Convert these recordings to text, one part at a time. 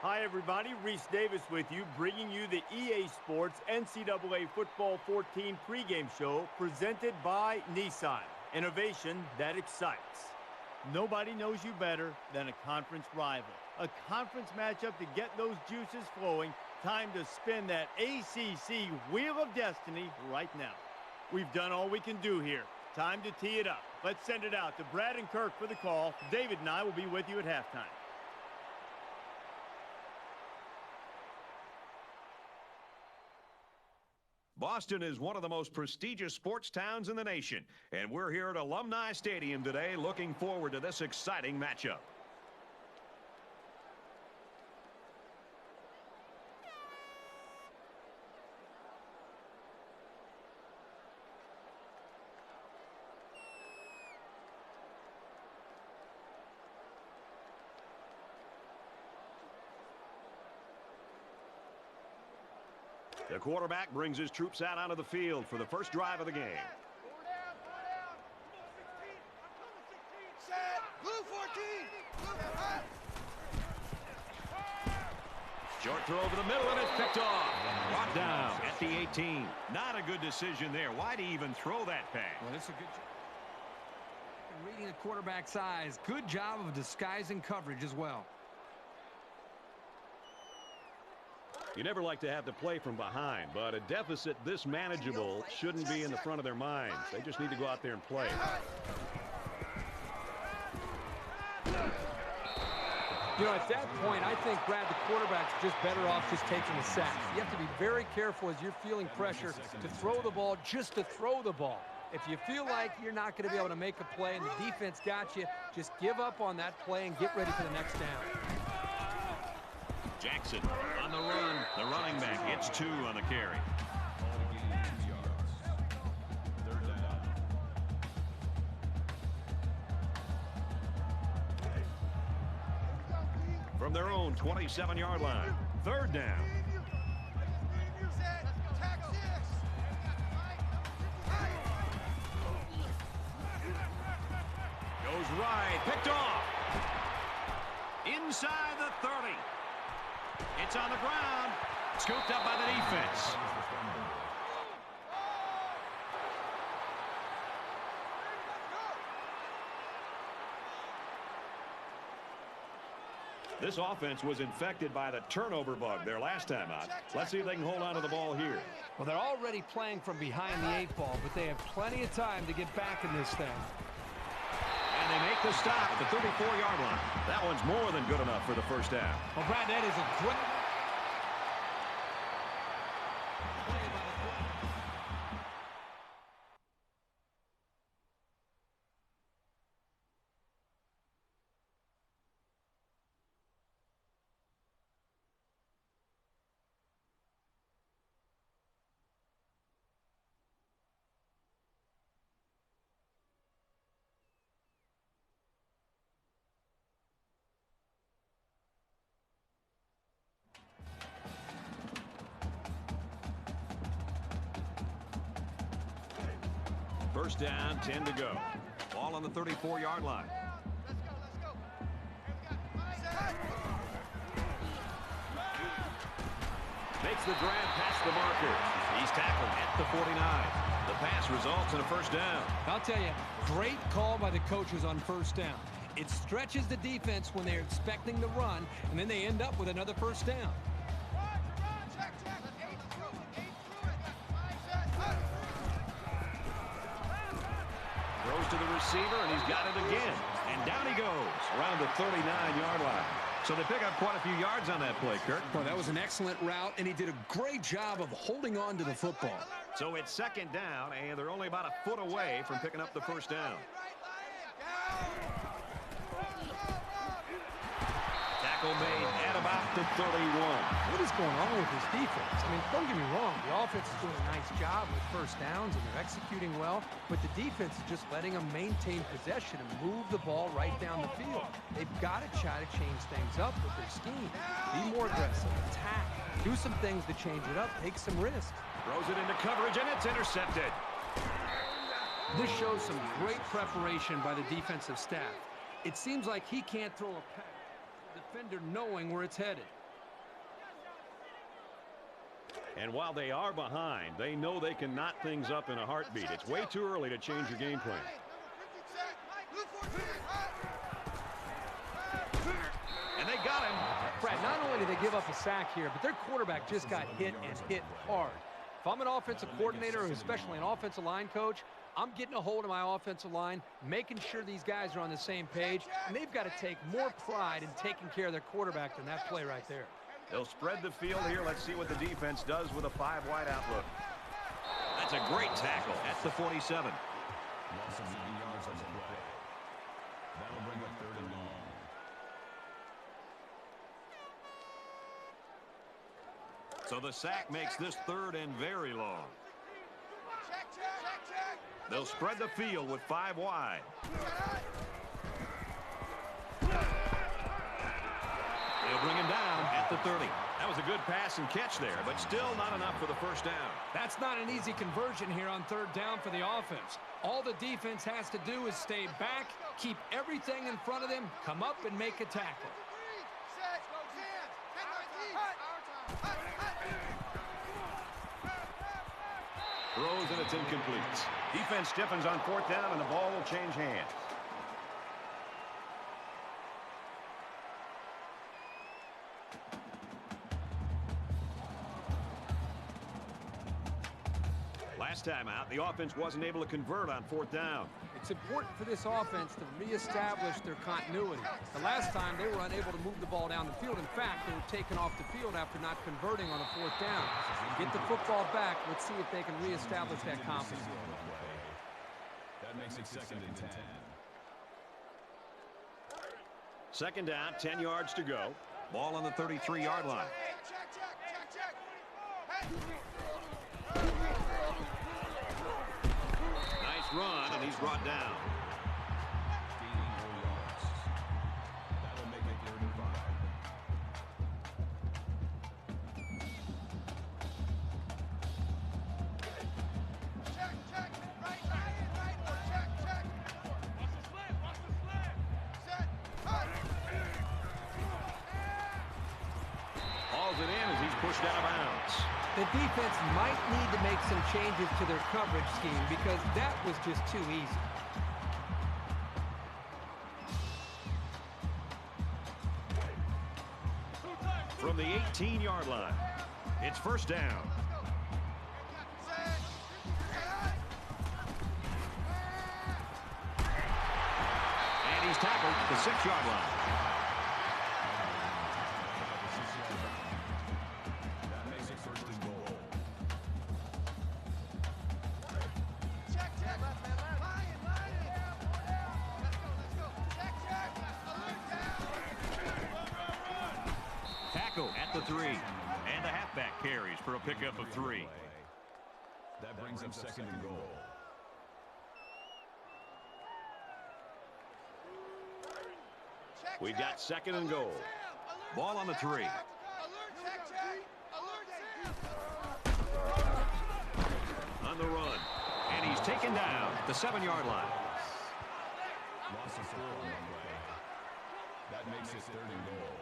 Hi, everybody. Reese Davis with you, bringing you the EA Sports NCAA Football 14 pregame show presented by Nissan. Innovation that excites. Nobody knows you better than a conference rival. A conference matchup to get those juices flowing. Time to spin that ACC Wheel of Destiny right now. We've done all we can do here. Time to tee it up. Let's send it out to Brad and Kirk for the call. David and I will be with you at halftime. Boston is one of the most prestigious sports towns in the nation, and we're here at Alumni Stadium today looking forward to this exciting matchup. The quarterback brings his troops out onto the field for the first drive of the game. Set. Blue 14. Short throw over the middle, and it's picked off. Brought down at the 18. Not a good decision there. Why'd he even throw that pass? Well, it's a good job. Reading the quarterback's eyes. Good job of disguising coverage as well. You never like to have to play from behind, but a deficit this manageable shouldn't be in the front of their minds. They just need to go out there and play. You know, at that point, I think, Brad, the quarterback's just better off just taking a sack. You have to be very careful as you're feeling pressure to throw the ball just to throw the ball. If you feel like you're not going to be able to make a play and the defense got you, just give up on that play and get ready for the next down. Jackson on the run. The running back hits 2 on the carry. From their own 27-yard line, 3rd down. Goes right, picked off. Inside the 30. It's on the ground. Scooped up by the defense. This offense was infected by the turnover bug their last time out. Let's see if they can hold on to the ball here. Well, they're already playing from behind the 8 ball, but they have plenty of time to get back in this thing. And they make the stop at the 34-yard line. That one's more than good enough for the first down. Well, Brad, that is a great... First down, 10 to go. Ball on the 34-yard line. Makes the grab past the marker. He's tackled at the 49. The pass results in a first down. I'll tell you, great call by the coaches on first down. It stretches the defense when they're expecting the run, and then they end up with another first down. Throws to the receiver, and he's got it again. And down he goes around the 39-yard line. So they pick up quite a few yards on that play, Kirk. Well, that was an excellent route, and he did a great job of holding on to the football. So it's second down, and they're only about a foot away from picking up the first down. Tackle made at about the 31. What is going on with this defense? I mean, don't get me wrong. The offense is doing a nice job with first downs, and they're executing well. But the defense is just letting them maintain possession and move the ball right down the field. They've got to try to change things up with their scheme. Be more aggressive, attack, do some things to change it up, take some risks. Throws it into coverage, and it's intercepted. This shows some great preparation by the defensive staff. It seems like he can't throw a pass. Defender knowing where it's headed. And while they are behind, they know they can knot things up in a heartbeat. It's way too early to change your game plan. And they got him. Brad, not only did they give up a sack here, but their quarterback just got hit and hit hard. If I'm an offensive coordinator, or especially an offensive line coach, I'm getting a hold of my offensive line, making sure these guys are on the same page, and they've got to take more pride in taking care of their quarterback than that play right there. They'll spread the field here. Let's see what the defense does with a 5-wide outlook. That's a great tackle at the 47. Loss of 9 yards on the play. That'll bring up 3rd and long. So the sack makes this 3rd and very long. They'll spread the field with 5 wide. They'll bring him down at the 30. That was a good pass and catch there, but still not enough for the first down. That's not an easy conversion here on 3rd down for the offense. All the defense has to do is stay back, keep everything in front of them, come up and make a tackle. Throws and it's incomplete. Defense stiffens on 4th down and the ball will change hands. Last time out, the offense wasn't able to convert on 4th down. It's important for this offense to reestablish their continuity. The last time, they were unable to move the ball down the field. In fact, they were taken off the field after not converting on a 4th down. Get the football back. Let's see if they can reestablish that confidence. That makes it 2nd and 10. 2nd down, 10 yards to go. Ball on the 33-yard line. Nice run, and he's brought down. Gaining 4 yards. That'll make it 3rd and 5. Hauls it in as he's pushed out of bounds. The defense might need to make some changes to their coverage scheme because that was just too easy. From the 18-yard line, it's 1st down. And he's tackled at the 6-yard line. That makes it 1st and goal. Tackle at the 3. And the halfback carries for a pickup of 3. That brings up 2nd and goal. We've got 2nd and goal. Ball on the 3. On the run. And he's taken down at the 7-yard line. Loss of 4 on the play. That makes it 3rd and goal.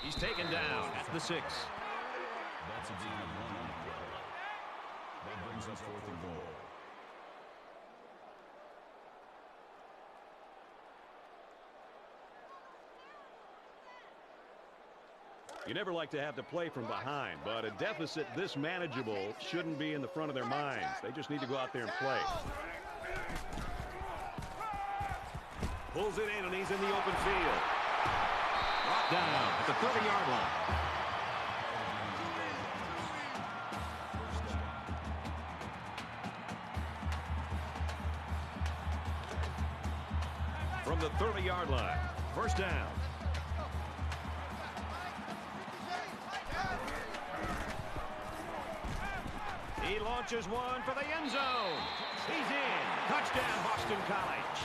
He's taken down at the 6. That's a gain of 1 on the play. That brings us 4th and goal. You never like to have to play from behind, but a deficit this manageable shouldn't be in the front of their minds. They just need to go out there and play. Pulls it in, and he's in the open field. Brought down at the 30-yard line. From the 30-yard line, 1st down. He launches one for the end zone. He's in. Touchdown, Boston College.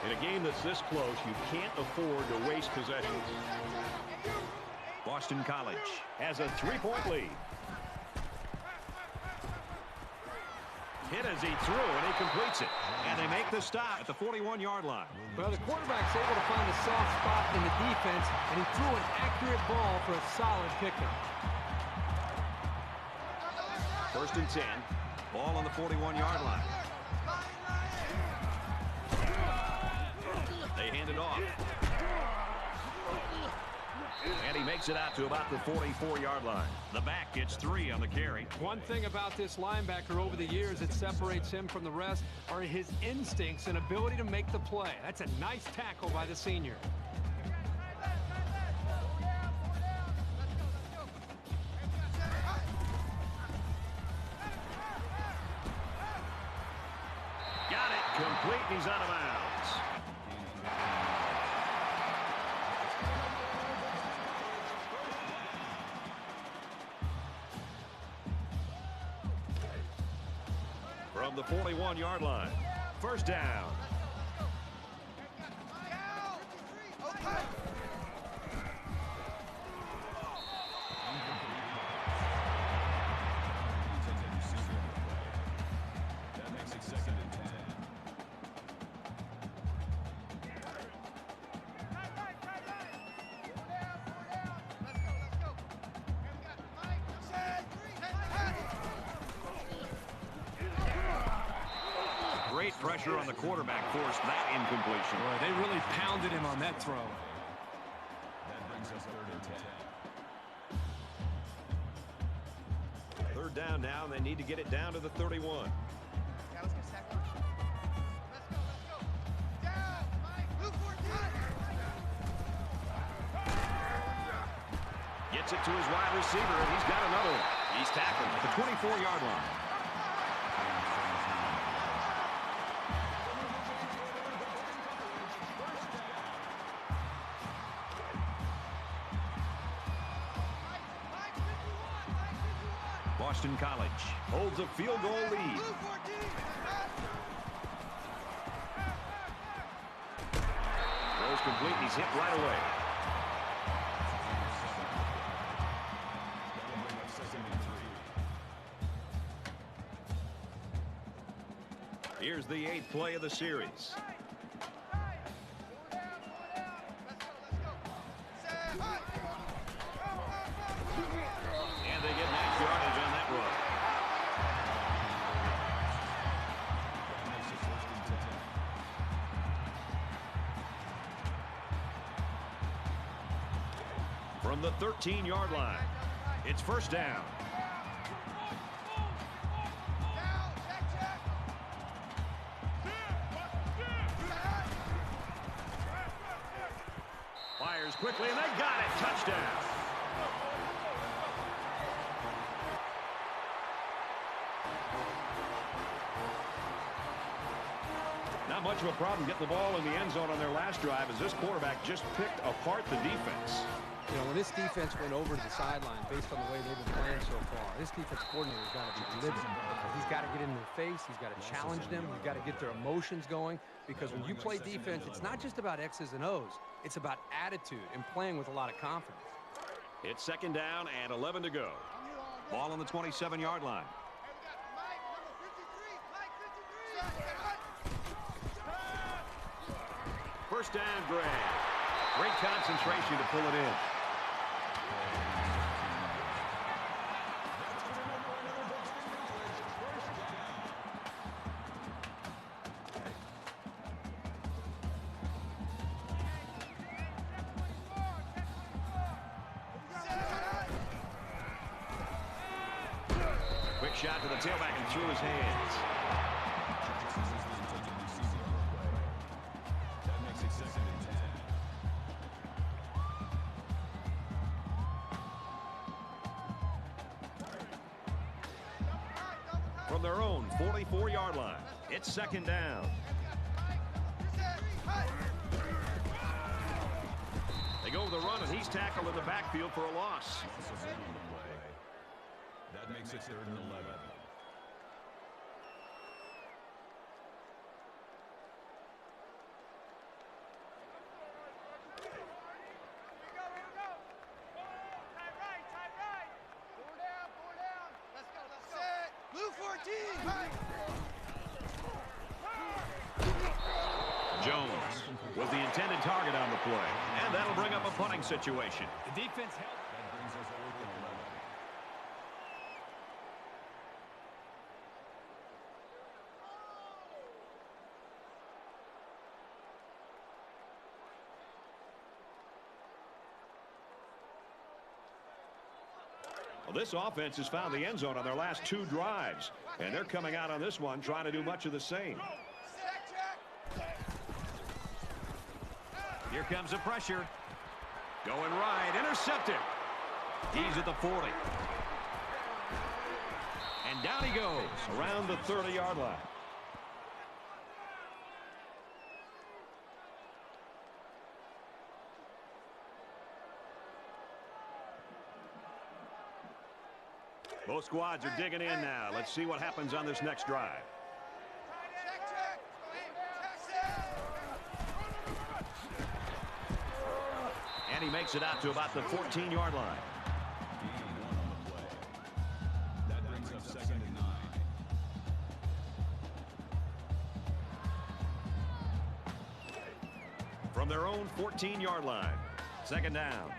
In a game that's this close, you can't afford to waste possessions. Boston College has a 3-point lead. Hit as he threw, and he completes it. And they make the stop at the 41-yard line. Well, the quarterback's able to find a soft spot in the defense, and he threw an accurate ball for a solid pickup. 1st and 10. Ball on the 41-yard line. They hand it off. And he makes it out to about the 44-yard line. The back gets 3 on the carry. One thing about this linebacker over the years that separates him from the rest are his instincts and ability to make the play. That's a nice tackle by the senior. Got it. Complete, and he's out of bounds. From the 41-yard line. 1st down. That makes it 2nd and 10. Great pressure on the quarterback forced that incompletion. Boy, they really pounded him on that throw. That brings us 3rd and 10. 3rd down now, and they need to get it down to the 31. Gets it to his wide receiver, and he's got another one. He's tackled at the 24-yard line. Boston College holds a field goal lead. Throws complete, and he's hit right away. That'll bring up 2nd and 3. Here's the 8th play of the series. And they get nice yardage on that run. That makes it 1st and 10. From the 13-yard line, it's 1st down. Fires quickly, and they got it. Touchdown. Not much of a problem getting the ball in the end zone on their last drive as this quarterback just picked apart the defense. You know, when this defense went over to the sideline based on the way they've been playing so far, this defense coordinator's got to be livid. He's got to get in their face. He's got to challenge them. He's got to get their emotions going, because when you play defense, it's not just about X's and O's. It's about attitude and playing with a lot of confidence. It's 2nd down and 11 to go. Ball on the 27-yard line. First down, Gray. Great concentration to pull it in. Quick shot to the tailback and through his hands. That makes it 2nd and 10. From their own 44-yard line, it's 2nd down. They go with the run, and he's tackled in the backfield for a loss. That makes it 3rd and 11. play. And that'll bring up a punting situation. The defense held. That brings us 4th and 11. Well, this offense has found the end zone on their last 2 drives, and they're coming out on this one trying to do much of the same. Here comes the pressure. Going right, intercepted. He's at the 40. And down he goes. Around the 30-yard line. Both squads are digging in now. Let's see what happens on this next drive. And he makes it out to about the 14-yard line. Gain 1 on the play. That brings up 2nd and 9. From their own 14-yard line. 2nd down.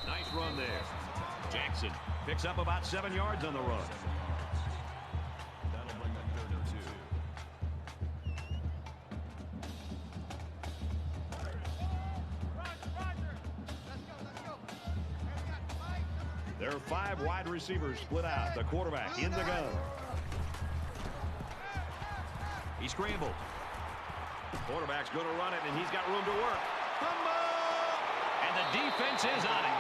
Nice run there. Jackson picks up about 7 yards on the run. That'll bring up 3rd and 2. There are 5 wide receivers split out. The quarterback in the gun. He scrambled. Quarterback's going to run it, and he's got room to work. Fumble! And the defense is on it.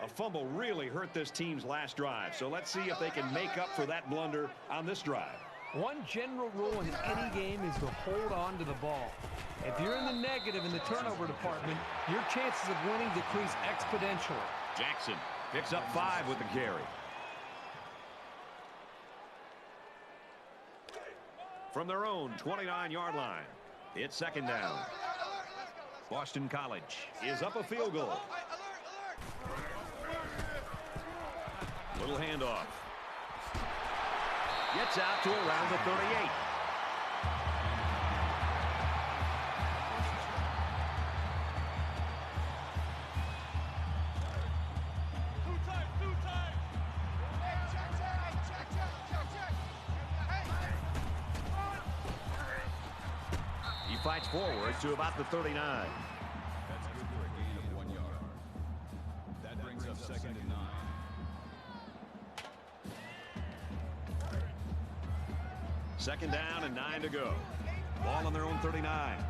A fumble really hurt this team's last drive, so let's see if they can make up for that blunder on this drive. One general rule in any game is to hold on to the ball. If you're in the negative in the turnover department, your chances of winning decrease exponentially. Jackson picks up 5 with the carry. From their own 29-yard line, it's 2nd down. Boston College Is up a field goal. little handoff. Gets out to around the 38. He fights forward to about the 39. That's good for a gain of 1 yard. That brings up 2nd and 9. Second down and 9 to go. Ball on their own 39.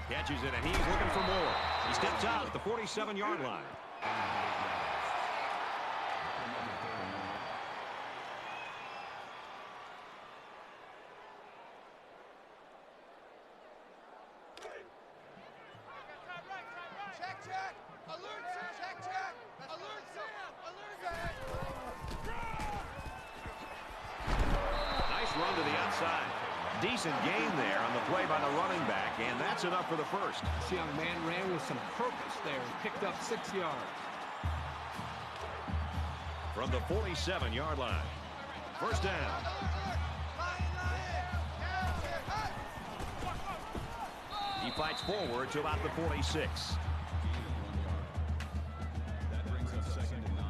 Catches it, and he's looking for more. He steps out at the 47-yard line. Run to the outside. Decent gain there on the play by the running back, and that's enough for the first. This young man ran with some purpose there and picked up 6 yards. From the 47-yard line. First down. He fights forward to about the 46. Gain of 1 yard. That brings up 2nd and 9.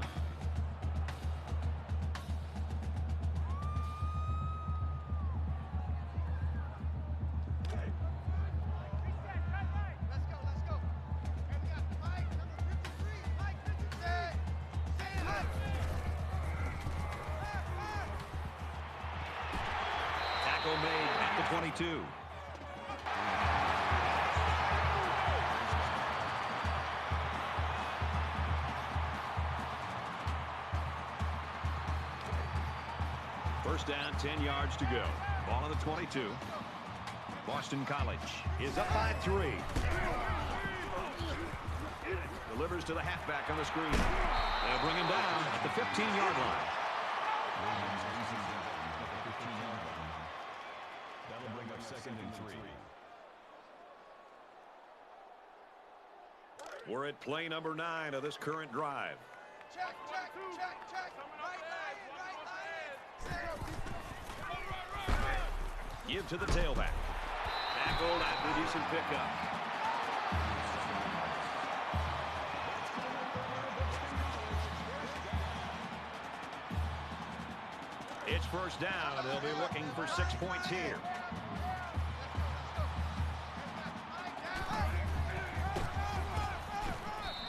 Tackle made at the 22. First down, 10 yards to go. Ball on the 22. Boston College is up by 3. Delivers to the halfback on the screen. They'll bring him down at the 15-yard line. second and 3. We're at play number 9 of this current drive. Check. Right. Give to the tailback. Tackled after a decent pickup. It's first down. They'll be looking for 6 points here.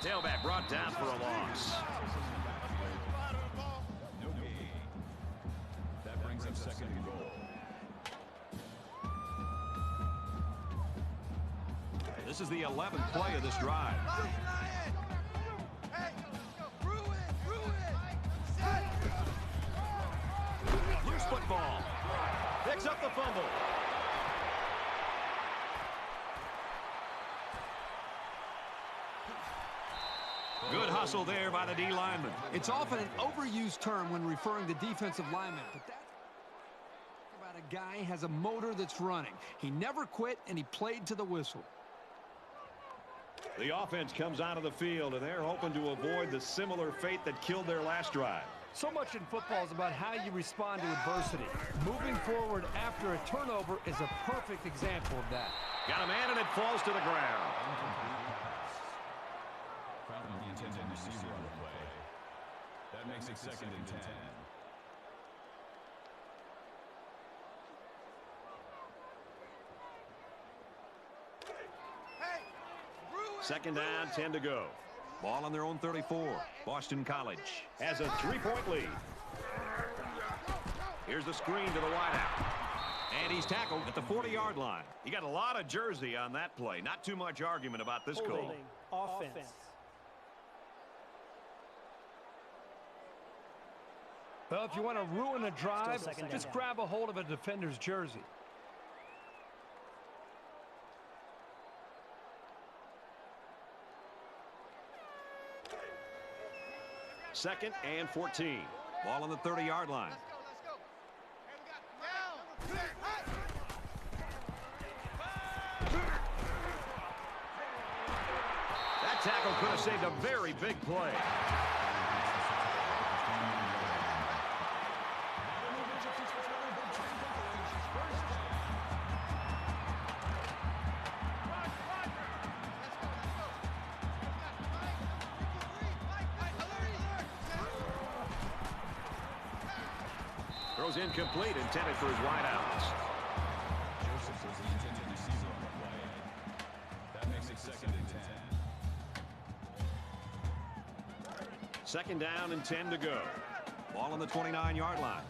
Tailback brought down for a loss. No gain. That brings up second and goal. This is the 11th play of this drive. Loose football. Picks up the fumble. Good hustle there by the D lineman. It's often an overused term when referring to defensive linemen, but that's about a guy has a motor that's running. He never quit, and he played to the whistle. The offense comes out of the field, and they're hoping to avoid the similar fate that killed their last drive. So much in football is about how you respond to adversity. Moving forward after a turnover is a perfect example of that. Got a man, and it falls to the ground. Fountain the intended receiver on the play. That makes it second and 10. Second down, 10 to go. Ball on their own 34. Boston College has a 3-point lead. Here's the screen to the wideout. And he's tackled at the 40-yard line. He got a lot of jersey on that play. Not too much argument about this call. Offense. Well, if you want to ruin a drive, just grab a hold of a defender's jersey. Second and 14. Ball on the 30-yard line. That tackle could have saved a very big play. Throws incomplete, intended for his wideouts. Joseph was the intended receiver on the play. That makes it second and 10. Second down and 10 to go. Ball on the 29-yard line.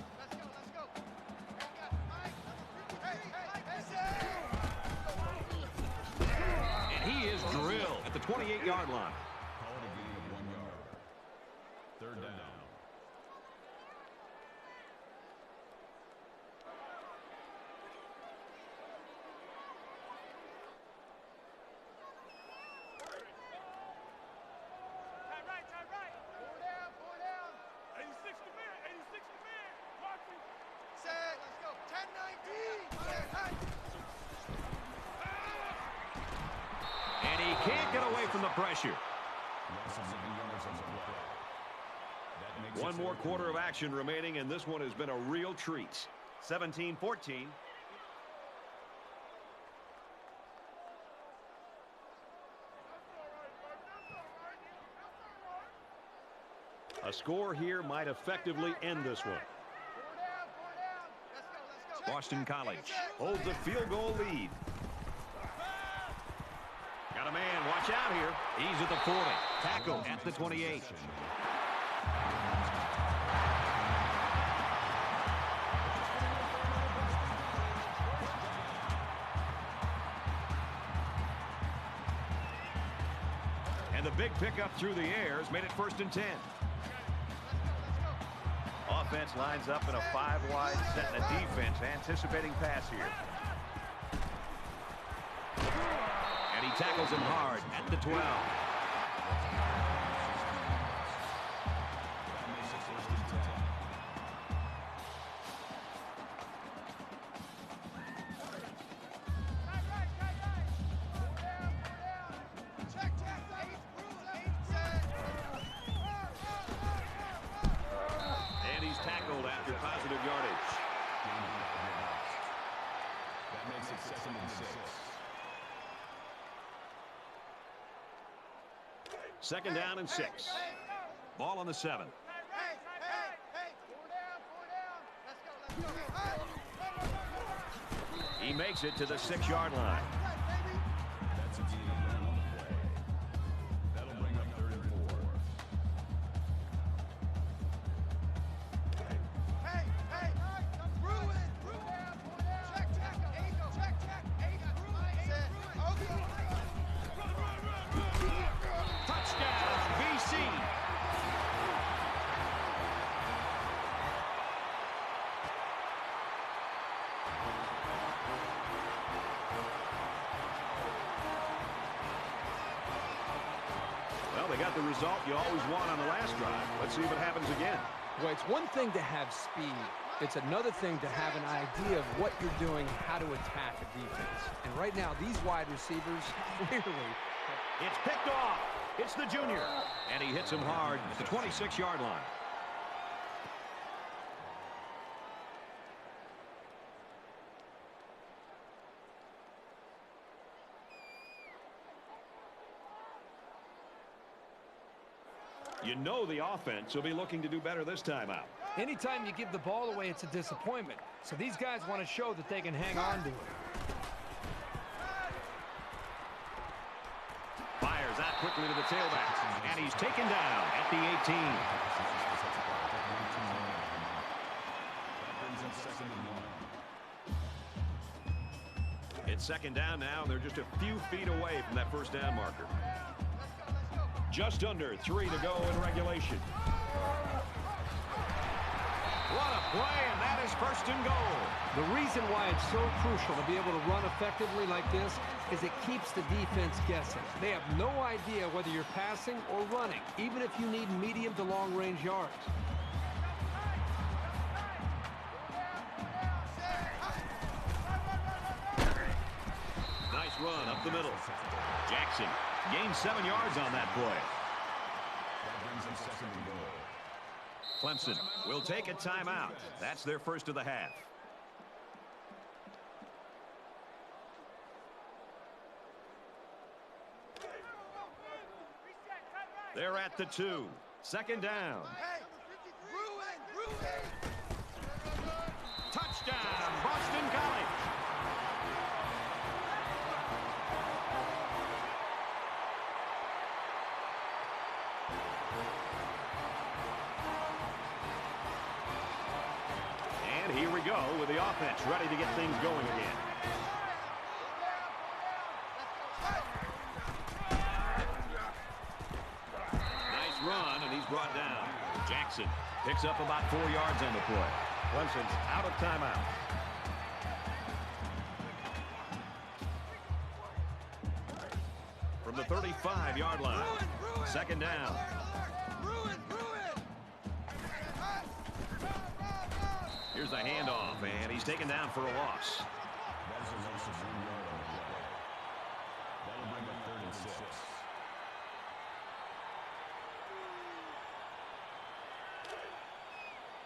And he is drilled at the 28-yard line. Call it a gain of 1 yard. Third down. And he can't get away from the pressure. Loss of 7 yards on the play. That makes it One more fourth quarter and of action remaining, and this one has been a real treat. 17-14. A score here might effectively end this one. Boston College holds a field goal lead. Got a man, watch out here. He's at the 40. Tackle at the 28. And the big pickup through the air has made it first and 10. Offense lines up in a 5-wide set, and a defense anticipating pass here. And he tackles him hard at the 12. That makes it first and 10. Second down and 6. Ball on the 7. He makes it to the 6-yard line. That's a gain on the play. That'll bring up 3rd and 4. Touchdown, BC. Well, they got the result you always want on the last drive. Let's see if it happens again. Well, it's one thing to have speed. It's another thing to have an idea of what you're doing, how to attack a defense. And right now, these wide receivers clearly... It's picked off. It's the junior. And he hits him hard at the 26-yard line. You know the offense will be looking to do better this time out. Anytime you give the ball away, it's a disappointment. So these guys want to show that they can hang on to it. Fires out quickly to the tailback. And he's taken down at the 18. That brings up 2nd and 1. It's second down now, and they're just a few feet away from that first down marker. Just under 3 to go in regulation. What a play, and that is 1st and goal. The reason why it's so crucial to be able to run effectively like this is it keeps the defense guessing. They have no idea whether you're passing or running, even if you need medium to long-range yards. Nice run up the middle. Jackson gained 7 yards on that play. That brings up 2nd and goal. Clemson will take a timeout. That's their first of the half. They're at the 2. Second down. Touchdown, Boston College. And here we go with the offense ready to get things going again. Nice run, and he's brought down. Jackson picks up about 4 yards on the play. Clemson's out of timeout. From the 35-yard line. Second down. Here's the handoff, and he's taken down for a loss. That is a loss of 1 yard on the play. That'll bring up 3rd and 6.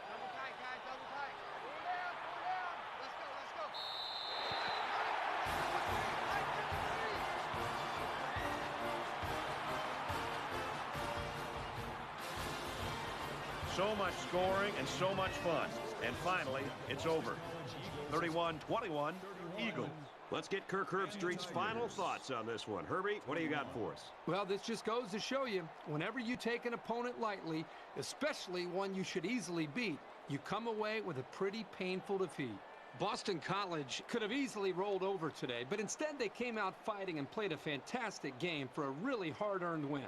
Double tight, guys, double tight. Pull down, pull down. Let's go, let's go. So much scoring and so much fun. And finally, it's over. 31-21, Eagles. Let's get Kirk Herbstreit's final thoughts on this one. Herbie, what do you got for us? Well, this just goes to show you, whenever you take an opponent lightly, especially one you should easily beat, you come away with a pretty painful defeat. Boston College could have easily rolled over today, but instead they came out fighting and played a fantastic game for a really hard-earned win.